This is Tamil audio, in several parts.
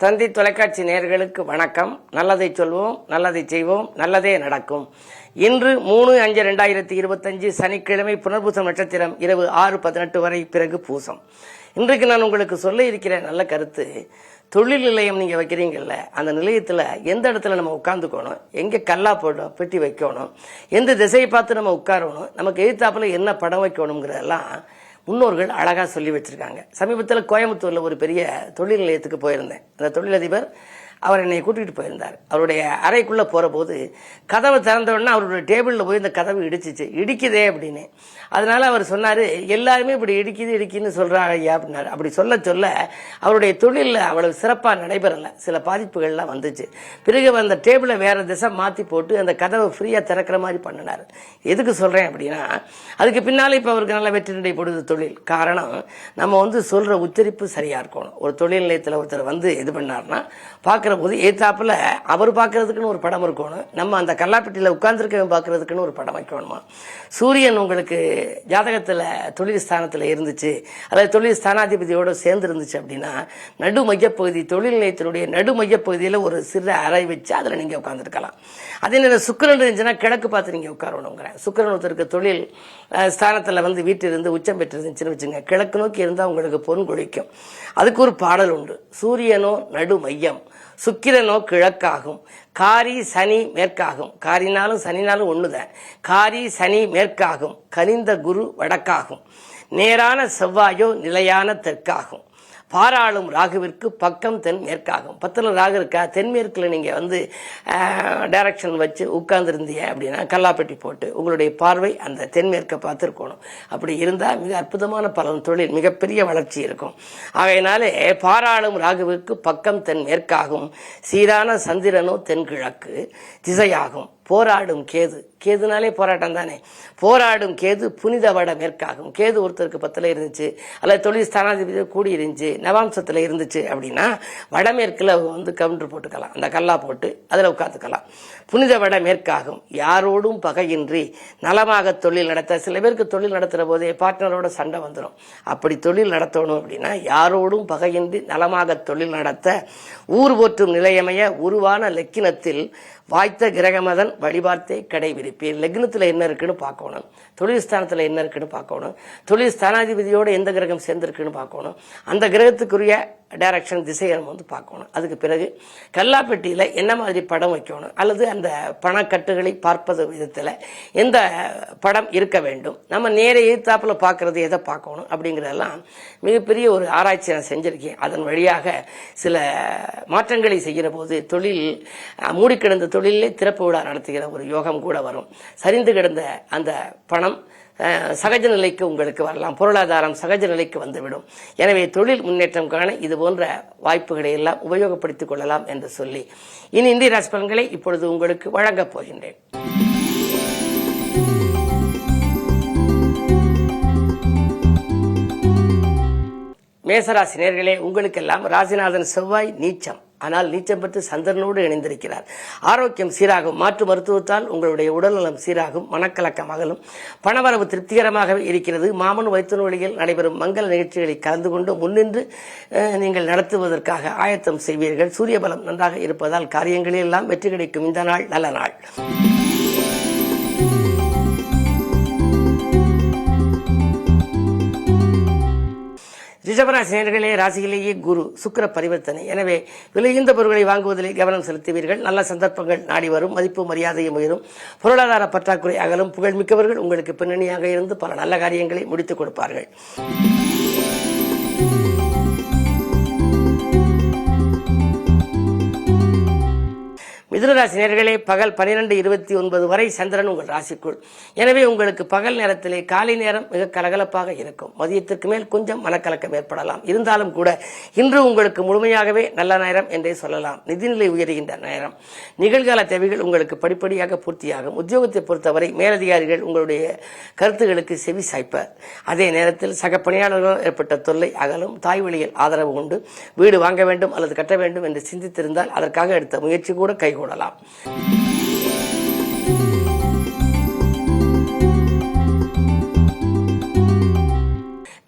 தந்தி தொலைக்காட்சி நேயர்களுக்கு வணக்கம். நல்லதை சொல்வோம், நல்லதை செய்வோம், நல்லதே நடக்கும். இன்று 3/5/2025 சனிக்கிழமை புனர்பூசம் நட்சத்திரம் இரவு 6:18 வரை, பிறகு பூசம். இன்றைக்கு நான் உங்களுக்கு சொல்ல இருக்கிற நல்ல கருத்து, தொழில் நிலையம் நீங்கள் வைக்கிறீங்கல்ல, அந்த நிலையத்தில் எந்த இடத்துல நம்ம உட்காந்துக்கணும், எங்கே கல்லா போடணும், பெட்டி வைக்கணும், எந்த திசையை பார்த்து நம்ம உட்காரணும், நமக்கு எதிர்த்தாப்புல என்ன படம் வைக்கணுங்கிறதெல்லாம் முன்னோர்கள் அழகாக சொல்லி வச்சுருக்காங்க. சமீபத்தில் கோயம்புத்தூரில் ஒரு பெரிய தொழில் நிலையத்துக்கு போயிருந்தேன். அந்த தொழிலதிபர் அவர் என்னை கூட்டிகிட்டு போயிருந்தார். அவருடைய அறைக்குள்ளே போகிற போது கதவை திறந்த உடனே அவருடைய டேபிளில் போய் இந்த கதவு இடிக்குதே அப்படின்னு. அதனால அவர் சொன்னார், எல்லாருமே இப்படி இடிக்குதுன்னு சொல்கிறாங்க ஐயா அப்படின்னாரு. அப்படி சொல்ல சொல்ல அவருடைய தொழிலில் அவ்வளவு சிறப்பாக நடைபெறலை, சில பாதிப்புகள்லாம் வந்துச்சு. பிறகு அந்த டேபிளை வேறு திசை மாற்றி போட்டு அந்த கதவை ஃப்ரீயாக திறக்கிற மாதிரி பண்ணினார். எதுக்கு சொல்கிறேன் அப்படின்னா, அதுக்கு பின்னால் இப்போ அவருக்கு நல்ல வெற்றி நடை போடுது தொழில். காரணம், நம்ம சொல்கிற உச்சரிப்பு சரியாக இருக்கணும். ஒரு தொழில் நிலையத்தில் ஒருத்தர் இது பண்ணார்னா பார்க்குற போது ஏத்தாப்புல அவர் பார்க்கறதுக்குன்னு ஒரு படம் இருக்கணும், நம்ம அந்த கல்லாப்பட்டியில் உட்கார்ந்துருக்கவன் பார்க்கறதுக்குன்னு ஒரு படம் வைக்கணுமா. சூரியன் உங்களுக்கு ஜாதகத்தில் தொழில் ஸ்தானத்தில் இருந்துச்சு, அதாவது தொழில் ஸ்தானாதிபதியோடு சேர்ந்து இருந்துச்சு அப்படின்னா, நடு மையப்பகுதி, தொழில் நிலையத்தினுடைய நடு மையப்பகுதியில் ஒரு சிறு அறை வச்சு அதில் நீங்கள் உட்காந்துருக்கலாம். அதே நேரம் சுக்கிரன் இருந்துச்சுன்னா கிழக்கு பார்த்து நீங்கள் உட்காரணுங்கிறேன். சுக்கிரன் ஒருத்தருக்கு தொழில் ஸ்தானத்தில் வீட்டிலிருந்து உச்சம் பெற்றிருந்துச்சுன்னு வச்சுங்க, கிழக்கு நோக்கி இருந்தால் உங்களுக்கு பொன் கொழிக்கும். அதுக்கு ஒரு பாடல் உண்டு, சூரியனோ நடு மையம், சுக்கிரனோ கிழக்காகும், காரி சனி மேற்காகும். காரினாலும் சனினாலும் ஒண்ணுதான். காரி சனி மேற்காகும், கனிந்த குரு வடக்காகும், நேரான செவ்வாயோ நிலையான தெற்காகும், பாராளும் ராகுவிற்கு பக்கம் தென் மேற்காகும். 10ல் ராகு இருக்கா, தென்மேற்கில் நீங்கள் டைரக்ஷன் வச்சு உட்கார்ந்துருந்தீங்க அப்படின்னா கல்லாப்பட்டி போட்டு உங்களுடைய பார்வை அந்த தென்மேற்கை பார்த்துருக்கணும். அப்படி இருந்தால் மிக அற்புதமான பலன், தொழில் மிகப்பெரிய வளர்ச்சி இருக்கும். ஆகையினாலே பாராளும் ராகுவிற்கு பக்கம் தென் மேற்காகும், சீரான சந்திரனோ தென்கிழக்கு திசையாகும், போராடும் கேது, கேதுனாலே போராட்டம் தானே, போராடும் கேது புனித வட மேற்காகும். கேது ஒருத்தருக்கு 10ல் இருந்துச்சு, அல்லது தொழில் ஸ்தானாதிபதி கூடி இருந்துச்சு, நவாம்சத்தில் இருந்துச்சு அப்படின்னா வடமேற்கில் கவுண்டர் போட்டுக்கலாம், அந்த கல்லா போட்டு அதில் உட்காந்துக்கலாம். புனித வட மேற்காகும், யாரோடும் பகையின்றி நலமாக தொழில் நடத்த. சில பேருக்கு தொழில் நடத்துகிற போதே பார்ட்னரோட சண்டை வந்துடும். அப்படி தொழில் நடத்தணும் அப்படின்னா யாரோடும் பகையின்றி நலமாக தொழில் நடத்த, ஊர் போற்றும் நிலையமைய உருவான லக்கினத்தில் வாய்த்த கிரகமதன் வழிபார்த்தே கடைபிடிப்பேன். லக்னத்தில் என்ன இருக்குன்னு பார்க்கணும், தொழில் ஸ்தானத்தில் என்ன இருக்குன்னு பார்க்கணும், தொழில் ஸ்தானாதிபதியோடு எந்த கிரகம் சேர்ந்திருக்குன்னு பார்க்கணும், அந்த கிரகத்துக்குரிய டைரக்ஷன் திசையை நம்ம பார்க்கணும். அதுக்கு பிறகு கல்லாப்பெட்டியில் என்ன மாதிரி படம் வைக்கணும், அல்லது அந்த பணக்கட்டுகளை பார்ப்பது விதத்தில் எந்த படம் இருக்க வேண்டும், நம்ம நேர எதிர்த்தாப்பில் பார்க்கறது எதை பார்க்கணும் அப்படிங்கிறதெல்லாம் மிகப்பெரிய ஒரு ஆராய்ச்சி நான் செஞ்சுருக்கேன். அதன் வழியாக சில மாற்றங்களை செய்கிற போது தொழில் மூடிக்கிடந்த தொழிலே திறப்பு விழா நடத்துகிற ஒரு யோகம் கூட வரும். சரிந்து கிடந்த அந்த பணம் சகஜ நிலைக்கு உங்களுக்கு வரலாம், பொருளாதாரம் சகஜ நிலைக்கு வந்துவிடும். எனவே தொழில் முன்னேற்றம் காண இது போன்ற வாய்ப்புகளை எல்லாம் உபயோகப்படுத்திக் கொள்ளலாம் என்று சொல்லி இனி இந்திய ராசி பலன்களை இப்பொழுது உங்களுக்கு வழங்கப் போகின்றேன். மேசராசி நேயர்களே, உங்களுக்கெல்லாம் ராசிநாதன் செவ்வாய் நீச்சம், ஆனால் நீச்சம் பெற்று சந்திரனோடு இணைந்திருக்கிறார். ஆரோக்கியம் சீராகும், மாற்று மருத்துவத்தால் உங்களுடைய உடல்நலம் சீராகும், மனக்கலக்கம் அகலும், பணவரவு திருப்திகரமாகவே இருக்கிறது. மாமன் வைத்தன் வழியில் நடைபெறும் மங்கள நிகழ்ச்சிகளில் கலந்து கொண்டு முன்னின்று நீங்கள் நடத்துவதற்காக ஆயத்தம் செய்வீர்கள். சூரிய பலம் நன்றாக இருப்பதால் காரியங்களில் எல்லாம் வெற்றி கிடைக்கும். இந்த நாள் நல்ல நாள். ரிஷபராசி நேயர்களே, ராசியிலேயே குரு சுக்கிர பரிவர்த்தனை. எனவே விலையுந்த பொருட்களை வாங்குவதிலே கவனம் செலுத்துவீர்கள். நல்ல சந்தர்ப்பங்கள் நாடி வரும், மதிப்பு மரியாதையும் உயரும், பொருளாதார பற்றாக்குறை அகலும், புகழ்மிக்கவர்கள் உங்களுக்கு பின்னணியாக இருந்து பல நல்ல காரியங்களை முடித்துக் கொடுப்பார்கள். மிதுனராசி நேயர்களே, பகல் 12:29 வரை சந்திரன் உங்கள் ராசிக்குள். எனவே உங்களுக்கு பகல் நேரத்திலே காலை நேரம் மிக கலகலப்பாக இருக்கும். மதியத்திற்கு மேல் கொஞ்சம் மனக்கலக்கம் ஏற்படலாம். இருந்தாலும் கூட இன்று உங்களுக்கு முழுமையாகவே நல்ல நேரம் என்றே சொல்லலாம். நிதிநிலை உயர்கின்ற நேரம். நிகழ்கால தேவைகள் உங்களுக்கு படிப்படியாக பூர்த்தியாகும். உத்தியோகத்தை பொறுத்தவரை மேலதிகாரிகள் உங்களுடைய கருத்துகளுக்கு செவி சாய்ப்பர். அதே நேரத்தில் சக பணியாளர்களால் ஏற்பட்ட தொல்லை அகலும். தாய் வழியில் ஆதரவு உண்டு. வீடு வாங்க வேண்டும் அல்லது கட்ட வேண்டும் என்று சிந்தித்திருந்தால் அதற்காக எடுத்த முயற்சி கூட கைகூடலாம்.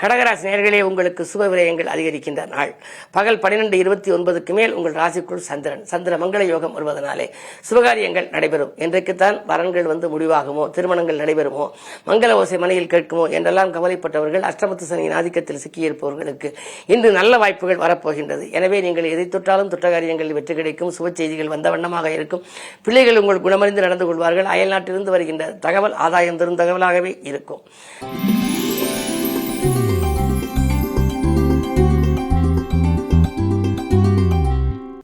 கடகராசி நேயர்களே, உங்களுக்கு சுப விரயங்கள் அதிகரிக்கின்ற நாள். பகல் 12:29 மேல் உங்கள் ராசிக்குள் சந்திர மங்கள யோகம் வருவதனாலே சுபகாரியங்கள் நடைபெறும். என்றைக்குத்தான் வரன்கள் வந்து முடிவாகுமோ, திருமணங்கள் நடைபெறுமோ, மங்கள ஓசை மனையில் கேட்குமோ என்றெல்லாம் கவலைப்பட்டவர்கள் அஷ்டமத்து சனியின் ஆதிக்கத்தில் சிக்கியிருப்பவர்களுக்கு இன்று நல்ல வாய்ப்புகள் வரப்போகின்றது. எனவே நீங்கள் எதை தொட்டாலும் தொட்ட காரியங்களில் வெற்றி கிடைக்கும். சுப செய்திகள் வந்த வண்ணமாக இருக்கும். பிள்ளைகள் உங்கள் குணமறிந்து நடந்து கொள்வார்கள். அயல் நாட்டிலிருந்து வருகின்ற தகவல் ஆதாயம் தரும் தகவலாகவே இருக்கும்.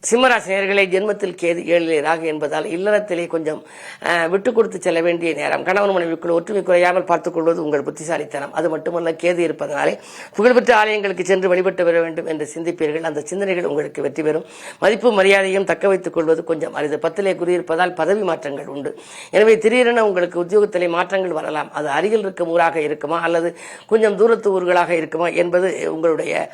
சிம்மராசி நேயர்களே, ஜென்மத்தில் கேது 7 ராகு என்பதால் இல்லறத்திலே கொஞ்சம் விட்டு கொடுத்து செல்ல வேண்டிய நேரம். கணவன் மனைவிக்குள் ஒற்றுமை குறையாமல் பார்த்துக் கொள்வது உங்கள் புத்திசாலித்தனம். அது மட்டுமல்ல, கேது இருப்பதனாலே புகழ்பெற்ற ஆலயங்களுக்கு சென்று வழிபட்டு வர வேண்டும் என்று சிந்திப்பீர்கள். அந்த சிந்தனைகள் உங்களுக்கு வெற்றி பெறும். மதிப்பு மரியாதையும் தக்க வைத்துக் கொள்வது கொஞ்சம் அரிது. 10லே குறியிருப்பதால் பதவி மாற்றங்கள் உண்டு. எனவே திடீரென உங்களுக்கு உத்தியோகத்திலே மாற்றங்கள் வரலாம். அது அருகில் இருக்கும் ஊராக இருக்குமா அல்லது கொஞ்சம் தூரத்து ஊர்களாக இருக்குமா என்பது உங்களுடைய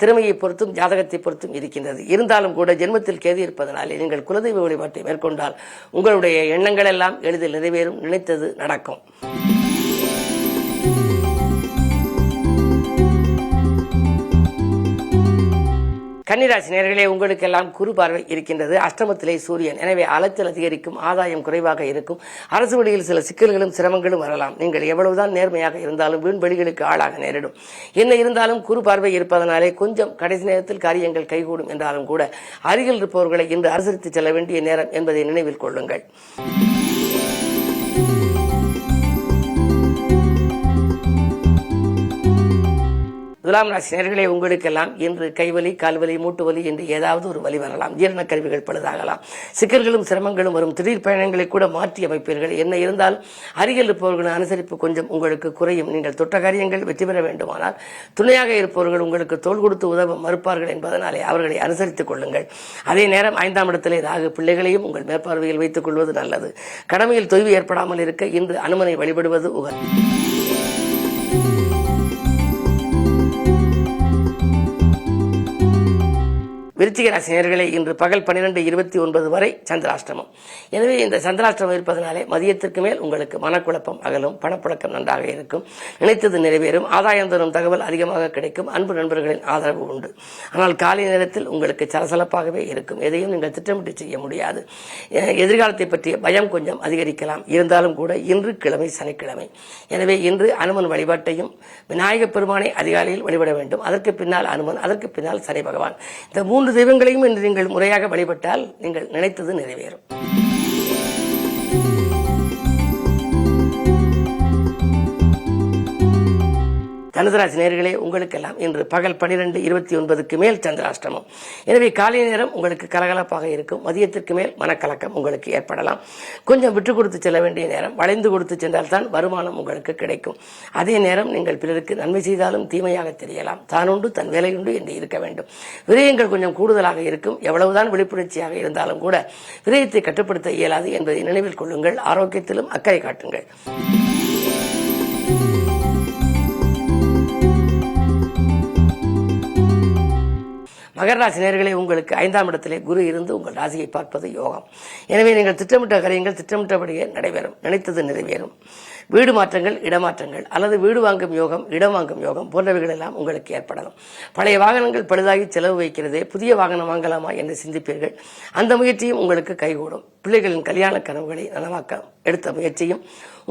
திறமையை பொறுத்தும் ஜாதகத்தை பொறுத்தும் இருக்கின்றது. இருந்தாலும் கூட ஜென்மத்தில் கேது இருப்பதனாலே நீங்கள் குலதெய்வ வழிபாட்டை மேற்கொண்டால் உங்களுடைய எண்ணங்கள் எல்லாம் எளிதில் நிறைவேறும். நினைத்தது நடக்கும். கன்னிராசி நேயர்களே, உங்களுக்கெல்லாம் குரு பார்வை இருக்கின்றது. அஷ்டமத்திலே சூரியன். எனவே அலைச்சல் அதிகரிக்கும். ஆதாயம் குறைவாக இருக்கும். அரசு வழியில் சில சிக்கல்களும் சிரமங்களும் வரலாம். நீங்கள் எவ்வளவுதான் நேர்மையாக இருந்தாலும் வீண் வழிகளுக்கு ஆளாக நேரிடும். என்ன இருந்தாலும் குரு பார்வை இருப்பதனாலே கொஞ்சம் கடைசி நேரத்தில் காரியங்கள் கைகூடும் என்றாலும் கூட அருகில் இருப்பவர்களை இன்று அனுசரித்து செல்ல வேண்டிய நேரம் என்பதை நினைவில் கொள்ளுங்கள். துலாம் ராசி நேயர்களே, உங்களுக்கெல்லாம் இன்று கைவலி, கால்வலி, மூட்டுவலி என்று ஏதாவது ஒரு வலி வரலாம். ஜீரண கருவிகள் பழுதாகலாம். சிக்கல்களும் சிரமங்களும் வரும். திடீர் பயணங்களை கூட மாற்றி அமைப்பீர்கள். என்ன இருந்தாலும் அருகில் இருப்பவர்களின் அனுசரிப்பு கொஞ்சம் உங்களுக்கு குறையும். நீங்கள் தொட்ட காரியங்கள் வெற்றி பெற வேண்டுமானால் துணையாக இருப்பவர்கள் உங்களுக்கு தோள் கொடுத்து உதவ மறுப்பார்கள் என்பதனாலே அவர்களை அனுசரித்துக் கொள்ளுங்கள். அதே நேரம் 5ஆம் இடத்திலே ராகு. பிள்ளைகளையும் உங்கள் மேற்பார்வையில் வைத்துக் கொள்வது நல்லது. கடமையில் தொய்வு ஏற்படாமல் இருக்க இன்று அனுமனை வழிபடுவது உகந்தது. விருச்சிக ராசி நேயர்களே, இன்று பகல் 12:29 வரை சந்திராஷ்டமம். எனவே இந்த சந்திராஷ்டமம் இருப்பதனாலே மதியத்திற்கு மேல் உங்களுக்கு மனக்குழப்பம் அகலும். பணப்புழக்கம் நன்றாக இருக்கும். நினைத்தது நிறைவேறும். ஆதாயம் தரும் தகவல் அதிகமாக கிடைக்கும். அன்பு நண்பர்களின் ஆதரவு உண்டு. ஆனால் காலை நேரத்தில் உங்களுக்கு சலசலப்பாகவே இருக்கும். எதையும் நீங்கள் திட்டமிட்டு செய்ய முடியாது. எதிர்காலத்தை பற்றிய பயம் கொஞ்சம் அதிகரிக்கலாம். இருந்தாலும் கூட இன்று கிழமை, சனிக்கிழமை. எனவே இன்று அனுமன் வழிபாட்டையும் விநாயகப் பெருமானை அதிகாலையில் வழிபட வேண்டும். அதற்கு பின்னால் அனுமன், அதற்கு பின்னால் சனி பகவான். இந்த 3 தெய்வங்களையும் இன்று நீங்கள் முறையாக வழிபட்டால் நீங்கள் நினைத்தது நிறைவேறும். தனுசராசி நேயர்களே, உங்களுக்கெல்லாம் இன்று பகல் 12:29 மேல் சந்திராஷ்டமம். எனவே காலை நேரம் உங்களுக்கு கலகலப்பாக இருக்கும். மதியத்திற்கு மேல் மனக்கலக்கம் உங்களுக்கு ஏற்படலாம். கொஞ்சம் விட்டு கொடுத்து செல்ல வேண்டிய நேரம். வளைந்து கொடுத்து சென்றால் தான் வருமானம் உங்களுக்கு கிடைக்கும். அதே நேரம் நீங்கள் பிறருக்கு நன்மை செய்தாலும் தீமையாக தெரியலாம். தானுண்டு தன் வேலையுண்டு என்று இருக்க வேண்டும். விரயங்கள் கொஞ்சம் கூடுதலாக இருக்கும். எவ்வளவுதான் விழிப்புணர்ச்சியாக இருந்தாலும் கூட விரயத்தை கட்டுப்படுத்த இயலாது என்பதை நினைவில் கொள்ளுங்கள். ஆரோக்கியத்திலும் அக்கறை காட்டுங்கள். மகர ராசி நேயர்களே, உங்களுக்கு 5ஆம் இடத்திலே குரு இருந்து உங்கள் ராசியை பார்ப்பது யோகம். எனவே நீங்கள் திட்டமிட்ட காரியங்கள் திட்டமிட்டபடியே நடைபெறும். நினைத்தது நிறைவேறும். வீடு மாற்றங்கள், இடமாற்றங்கள் அல்லது வீடு வாங்கும் யோகம், இடம் வாங்கும் யோகம் போன்றவைகள் எல்லாம் உங்களுக்கு ஏற்படலாம். பழைய வாகனங்கள் பழுதாகி செலவு வைக்கிறதே, புதிய வாகனம் வாங்கலாமா என்று சிந்திப்பீர்கள். அந்த முயற்சியும் உங்களுக்கு கைகூடும். பிள்ளைகளின் கல்யாண கனவுகளை நனவாக்க எடுத்த முயற்சியும்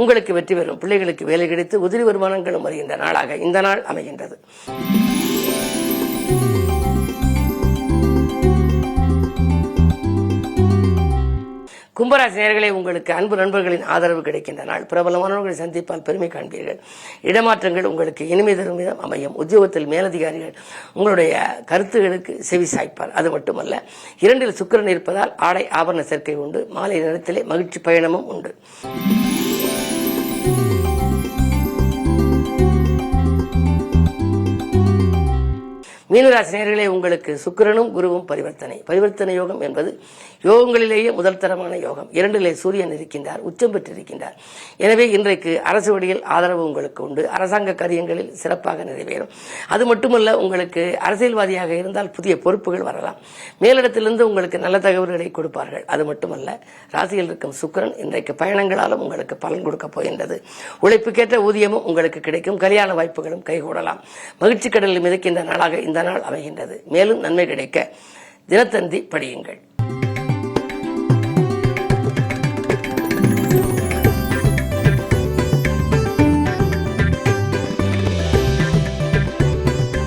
உங்களுக்கு வெற்றி பெறும். பிள்ளைகளுக்கு வேலை கிடைத்து உதிரி வருமானங்களும் வருகின்ற நாளாக இந்த நாள் அமைகின்றது. கும்பராசி நேயர்களே, உங்களுக்கு அன்பு நண்பர்களின் ஆதரவு கிடைக்கின்ற நாள். பிரபலமானவர்களை சந்திப்பால் பெருமை காண்பீர்கள். இடமாற்றங்கள் உங்களுக்கு இனிமை தரும் விதம் அமையும். உத்தியோகத்தில் மேலதிகாரிகள் உங்களுடைய கருத்துகளுக்கு செவி சாய்ப்பார். அது மட்டுமல்ல, 2இல் சுக்கிரன் இருப்பதால் ஆடை ஆபரண சேர்க்கை உண்டு. மாலை நேரத்திலே மகிழ்ச்சி பயணமும் உண்டு. மீனராசி நேயர்களே, உங்களுக்கு சுக்கிரனும் குருவும் பரிவர்த்தனை யோகம் என்பது யோகங்களிலேயே முதல் தரமான யோகம். 2லே சூரியன் இருக்கின்றார், உச்சம் பெற்றிருக்கின்றார். எனவே இன்றைக்கு அரசு வழியில் ஆதரவு உங்களுக்கு உண்டு. அரசாங்க காரியங்களில் சிறப்பாக நிறைவேறும். அது மட்டுமல்ல, உங்களுக்கு அரசியல்வாதியாக இருந்தால் புதிய பொறுப்புகள் வரலாம். மேலிடத்திலிருந்து உங்களுக்கு நல்ல தகவல்களை கொடுப்பார்கள். அது மட்டுமல்ல, ராசியில் இருக்கும் சுக்கிரன் இன்றைக்கு பயணங்களாலும் உங்களுக்கு பலன் கொடுக்க போகின்றது. உழைப்புக்கேற்ற ஊதியமும் உங்களுக்கு கிடைக்கும். கல்யாண வாய்ப்புகளும் கைகூடலாம். மகிழ்ச்சி கடலில் மிதக்கின்ற நாளாக இந்த நாள் அமைகின்றது. மேலும் நன்மை கிடைக்க தினத்தந்தி படியுங்கள்.